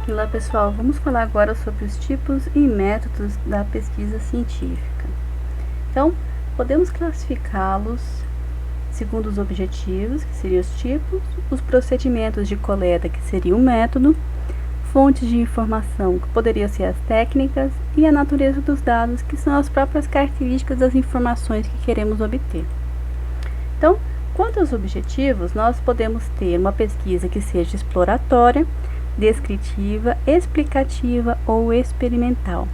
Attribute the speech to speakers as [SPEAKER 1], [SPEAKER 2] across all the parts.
[SPEAKER 1] Olá pessoal, vamos falar agora sobre os tipos e métodos da pesquisa científica. Então, podemos classificá-los segundo os objetivos, que seriam os tipos, os procedimentos de coleta, que seria o método, fontes de informação, que poderiam ser as técnicas, e a natureza dos dados, que são as próprias características das informações que queremos obter. Então, quanto aos objetivos, nós podemos ter uma pesquisa que seja exploratória, descritiva, explicativa ou experimental.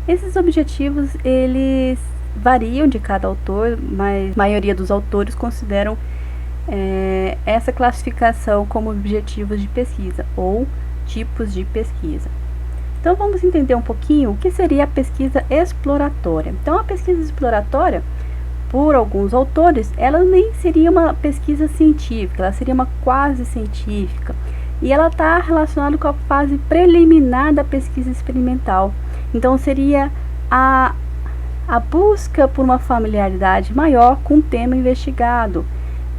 [SPEAKER 1] Esses objetivos, eles variam de cada autor, mas a maioria dos autores consideram essa classificação como objetivos de pesquisa ou tipos de pesquisa. Então vamos entender um pouquinho o que seria a pesquisa exploratória. Então a pesquisa exploratória, por alguns autores, ela nem seria uma pesquisa científica, ela seria uma quase científica. E ela está relacionada com a fase preliminar da pesquisa experimental. Então, seria a busca por uma familiaridade maior com o tema investigado,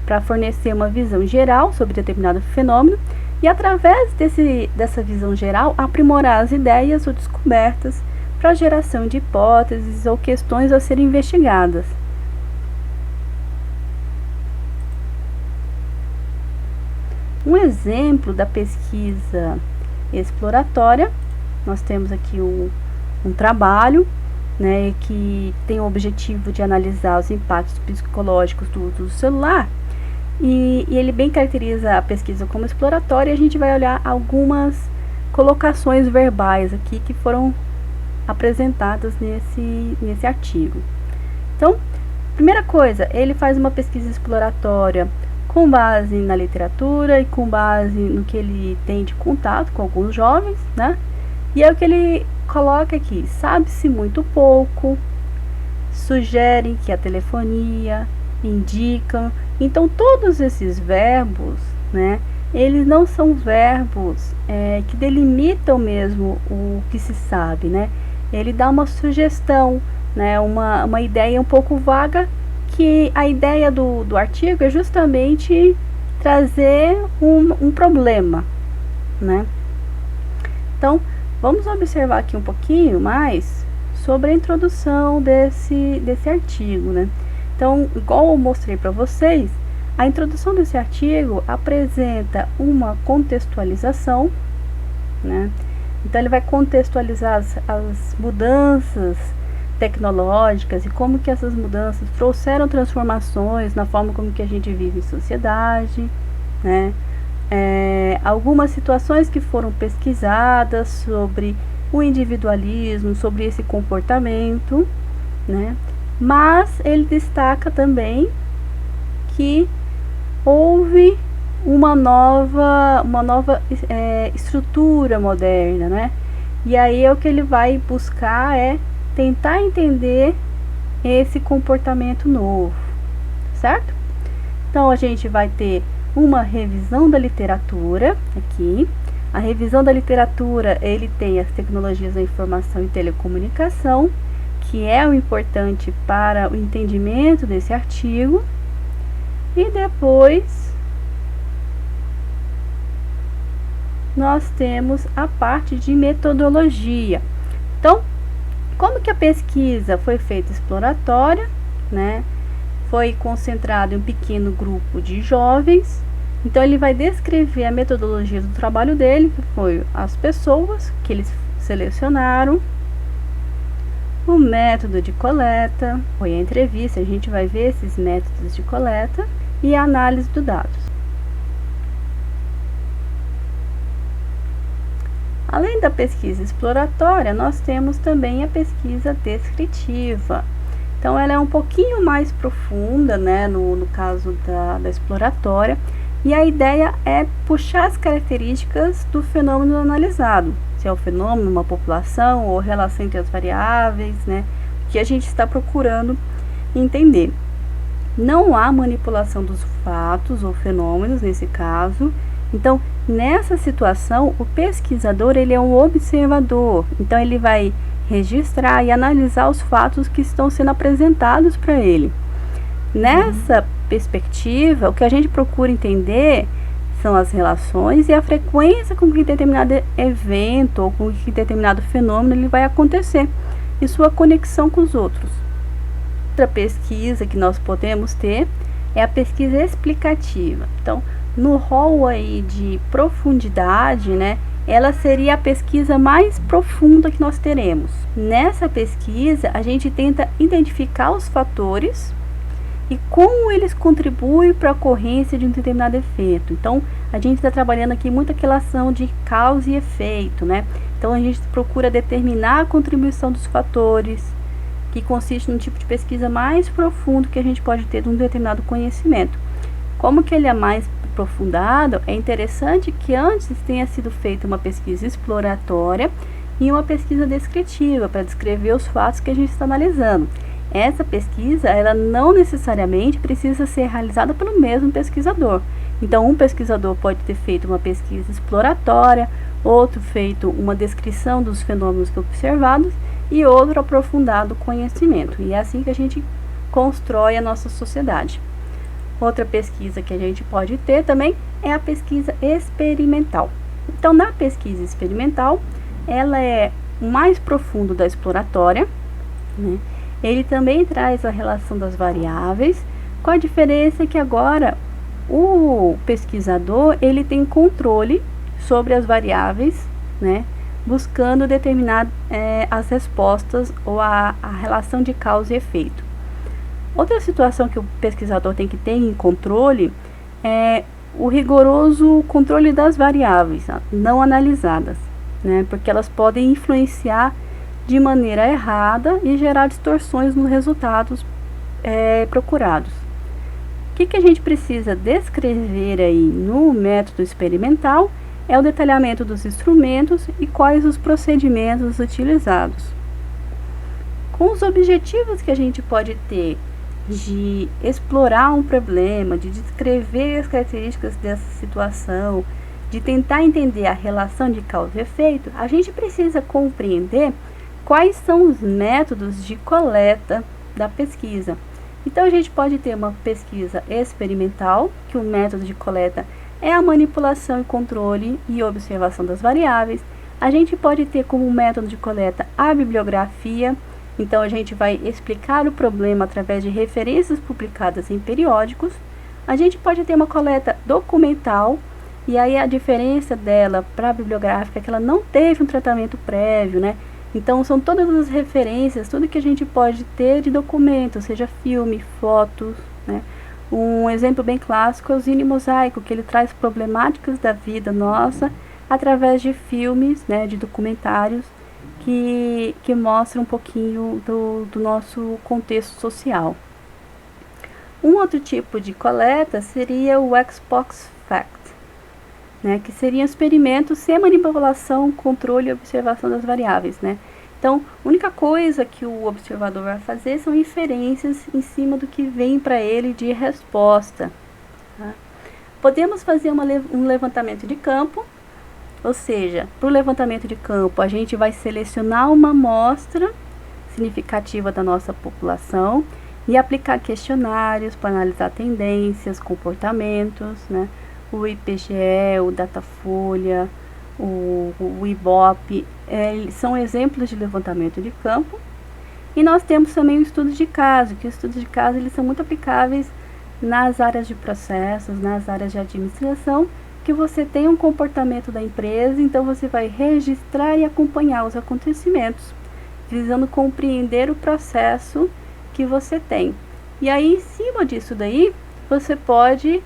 [SPEAKER 1] para fornecer uma visão geral sobre determinado fenômeno e, através dessa visão geral, aprimorar as ideias ou descobertas para a geração de hipóteses ou questões a serem investigadas. Um exemplo da pesquisa exploratória, nós temos aqui um trabalho, né, que tem o objetivo de analisar os impactos psicológicos do uso do celular, e ele bem caracteriza a pesquisa como exploratória. E a gente vai olhar algumas colocações verbais aqui que foram apresentadas nesse artigo. Então, primeira coisa, ele faz uma pesquisa exploratória com base na literatura e com base no que ele tem de contato com alguns jovens, né? E é o que ele coloca aqui: sabe-se muito pouco, sugerem que a telefonia, indicam. Então, todos esses verbos, né, eles não são verbos que delimitam mesmo o que se sabe, né? Ele dá uma sugestão, né, uma ideia um pouco vaga, que a ideia do artigo é justamente trazer um problema, né? Então, vamos observar aqui um pouquinho mais sobre a introdução desse artigo, né? Então, igual eu mostrei para vocês, a introdução desse artigo apresenta uma contextualização, né? Então, ele vai contextualizar as mudanças tecnológicas e como que essas mudanças trouxeram transformações na forma como que a gente vive em sociedade, né? Algumas situações que foram pesquisadas sobre o individualismo, sobre esse comportamento, né? Mas ele destaca também que houve uma nova estrutura moderna, né? E aí o que ele vai buscar é tentar entender esse comportamento novo, certo? Então, a gente vai ter uma revisão da literatura aqui. A revisão da literatura, ele tem as tecnologias da informação e telecomunicação, que é o importante para o entendimento desse artigo. E depois nós temos a parte de metodologia. Então, como que a pesquisa foi feita exploratória, né? Foi concentrado em um pequeno grupo de jovens. Então, ele vai descrever a metodologia do trabalho dele, que foi as pessoas que eles selecionaram, o método de coleta, foi a entrevista, a gente vai ver esses métodos de coleta, e a análise dos dados. Além da pesquisa exploratória, nós temos também a pesquisa descritiva. Então, ela é um pouquinho mais profunda, né, no caso da exploratória, e a ideia é puxar as características do fenômeno analisado, se é o fenômeno, uma população, ou relação entre as variáveis, né, que a gente está procurando entender. Não há manipulação dos fatos ou fenômenos nesse caso. Então, nessa situação, o pesquisador, ele é um observador. Então, ele vai registrar e analisar os fatos que estão sendo apresentados para ele. Nessa perspectiva, o que a gente procura entender são as relações e a frequência com que determinado evento ou com que determinado fenômeno ele vai acontecer e sua conexão com os outros. Outra pesquisa que nós podemos ter é a pesquisa explicativa. Então, no rol aí de profundidade, né, ela seria a pesquisa mais profunda que nós teremos. Nessa pesquisa, a gente tenta identificar os fatores e como eles contribuem para a ocorrência de um determinado efeito. Então, a gente está trabalhando aqui muito a relação de causa e efeito, né? Então, a gente procura determinar a contribuição dos fatores, que consiste num tipo de pesquisa mais profundo que a gente pode ter de um determinado conhecimento. Como que ele é mais aprofundado, é interessante que antes tenha sido feita uma pesquisa exploratória e uma pesquisa descritiva, para descrever os fatos que a gente está analisando. Essa pesquisa, ela não necessariamente precisa ser realizada pelo mesmo pesquisador. Então, um pesquisador pode ter feito uma pesquisa exploratória, outro feito uma descrição dos fenômenos observados e outro aprofundado conhecimento. E é assim que a gente constrói a nossa sociedade. Outra pesquisa que a gente pode ter também é a pesquisa experimental. Então, na pesquisa experimental, ela é o mais profundo da exploratória, né? Ele também traz a relação das variáveis, com a diferença que agora o pesquisador ele tem controle sobre as variáveis, né? Buscando determinar as respostas ou a relação de causa e efeito. Outra situação que o pesquisador tem que ter em controle é o rigoroso controle das variáveis não analisadas, né? Porque elas podem influenciar de maneira errada e gerar distorções nos resultados procurados. O que a gente precisa descrever aí no método experimental é o detalhamento dos instrumentos e quais os procedimentos utilizados. Com os objetivos que a gente pode ter de explorar um problema, de descrever as características dessa situação, de tentar entender a relação de causa e efeito, a gente precisa compreender quais são os métodos de coleta da pesquisa. Então, a gente pode ter uma pesquisa experimental, que o método de coleta é a manipulação e controle e observação das variáveis. A gente pode ter como método de coleta a bibliografia. Então, a gente vai explicar o problema através de referências publicadas em periódicos. A gente pode ter uma coleta documental, e aí a diferença dela para a bibliográfica é que ela não teve um tratamento prévio, né? Então, são todas as referências, tudo que a gente pode ter de documento, seja filme, fotos, né? Um exemplo bem clássico é o Cine Mosaico, que ele traz problemáticas da vida nossa através de filmes, né, de documentários, que mostram um pouquinho do nosso contexto social. Um outro tipo de coleta seria o ex post fact, né, que seriam experimentos sem manipulação, controle e observação das variáveis, né? Então, a única coisa que o observador vai fazer são inferências em cima do que vem para ele de resposta. Tá? Podemos fazer um levantamento de campo, ou seja, para o levantamento de campo a gente vai selecionar uma amostra significativa da nossa população e aplicar questionários para analisar tendências, comportamentos, né? O IBGE, o Datafolha, o Ibope, são exemplos de levantamento de campo. E nós temos também o estudo de caso, que os estudos de caso eles são muito aplicáveis nas áreas de processos, nas áreas de administração, que você tem um comportamento da empresa, então você vai registrar e acompanhar os acontecimentos, visando compreender o processo que você tem. E aí, em cima disso daí, você pode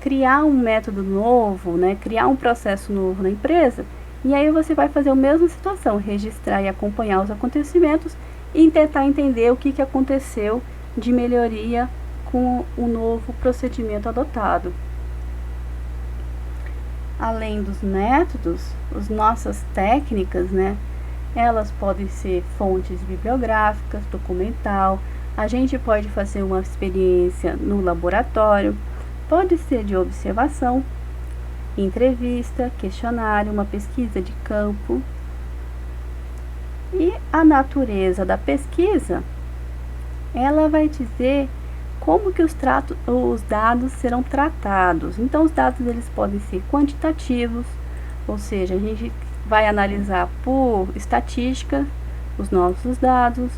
[SPEAKER 1] criar um método novo, né? Criar um processo novo na empresa, e aí você vai fazer a mesma situação, registrar e acompanhar os acontecimentos e tentar entender o que aconteceu de melhoria com o novo procedimento adotado. Além dos métodos, as nossas técnicas, né? Elas podem ser fontes bibliográficas, documental, a gente pode fazer uma experiência no laboratório, pode ser de observação, entrevista, questionário, uma pesquisa de campo. E a natureza da pesquisa, ela vai dizer como que os dados serão tratados. Então, os dados eles podem ser quantitativos, ou seja, a gente vai analisar por estatística os nossos dados.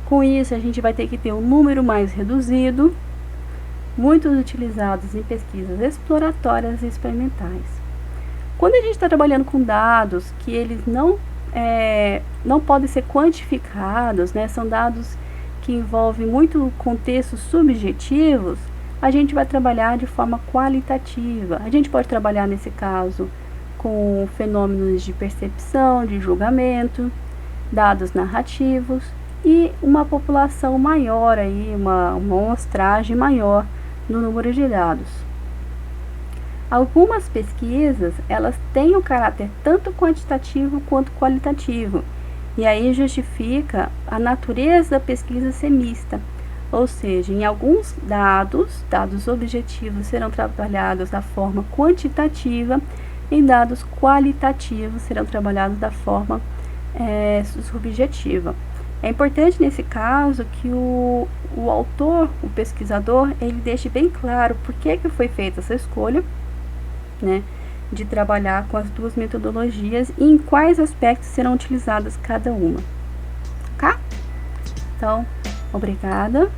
[SPEAKER 1] Com isso, a gente vai ter que ter um número mais reduzido, muitos utilizados em pesquisas exploratórias e experimentais. Quando a gente está trabalhando com dados que eles não podem ser quantificados, né, são dados que envolvem muito contextos subjetivos, a gente vai trabalhar de forma qualitativa. A gente pode trabalhar, nesse caso, com fenômenos de percepção, de julgamento, dados narrativos e uma população maior, aí, uma amostragem maior no número de dados. Algumas pesquisas, elas têm um caráter tanto quantitativo quanto qualitativo, e aí justifica a natureza da pesquisa ser mista, ou seja, em alguns dados objetivos serão trabalhados da forma quantitativa, e dados qualitativos serão trabalhados da forma subjetiva. É importante nesse caso que o autor, o pesquisador, ele deixe bem claro por que foi feita essa escolha, né, de trabalhar com as duas metodologias e em quais aspectos serão utilizadas cada uma. Ok? Então, obrigada.